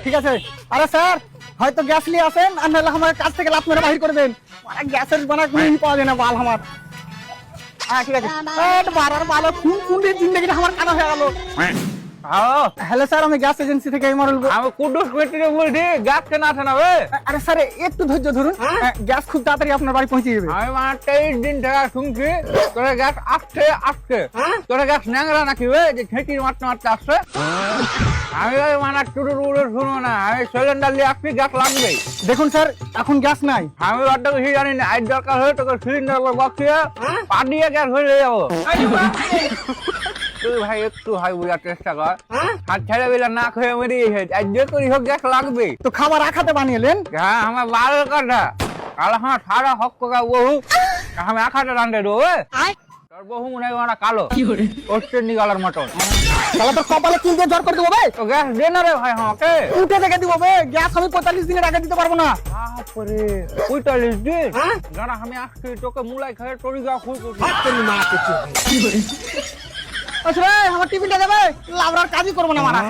ঠিক আছে। আরে স্যার, হয়তো গ্যাস নিয়ে আসেন, আর নাহলে আমার কাছ থেকে লাভ মেরে বাহির করে দেন। মানে গ্যাসের বানা কোনো পাওয়া যায় না বাল আমার। হ্যাঁ ঠিক আছে। বারার বাল কোন কোন জিন্দগিটা আমার কানা হয়ে গেল। হ্যালো স্যার, আমি গ্যাস এজেন্সি থেকে ইমরুল আমি কুডুস পেটে বলছি গ্যাস কেন আসে না বে? আরে স্যার একটু ধৈর্য ধরুন, গ্যাস খুব তাড়াতাড়ি আপনার বাড়ি পৌঁছে যাবে। আমি মানে 23 দিন থেকে শুনছি তোরা গ্যাস আসছে আসছে, তোরা গ্যাস ন্যাংরা নাকি বে যে খেটির মারতে মারতে আসছে? আমি ওই মানে টুটুর উড়ে শুনো না, আমি সিলিন্ডার নিয়ে আসছি, গ্যাস লাগবেই। দেখুন স্যার, এখন গ্যাস নাই। আমি অর্ধেক কিছু জানি না, আজ দরকার হয়ে তোকে সিলিন্ডার বক্সিয়ে পাঠিয়ে গ্যাস হয়ে যাবো। তুই ভাই একটু ভাই বোঝার চেষ্টা কর, হাত ছেড়ে বেলা না খেয়ে মরিয়েছে, আজ যে করি হোক গ্যাস লাগবে। তো খাবার আখাতে বানিয়েলেন? হ্যাঁ আমার বারো কাটা কাল আমার সারা হক কা বহু আমি আখাটা রান্ধে দেবো। তোর বহু মনে হয় ওরা কালো অস্ট্রেন্ডি কালার মটন। তাহলে তো কপালে কিল দিয়ে জ্বর করে দেবো ভাই। তো গ্যাস দে না রে ভাই আমাকে। উঠে দেখে দিব ভাই, গ্যাস আমি 45 দিনের আগে দিতে পারবো না। বাপরে 45 দিন যারা আমি আসছি তোকে মুলাই খেয়ে তোর গা খুঁজ আচ্ছা আমার টিফিনটা দেবে, লাবড়ার কাজই করবো না মারা।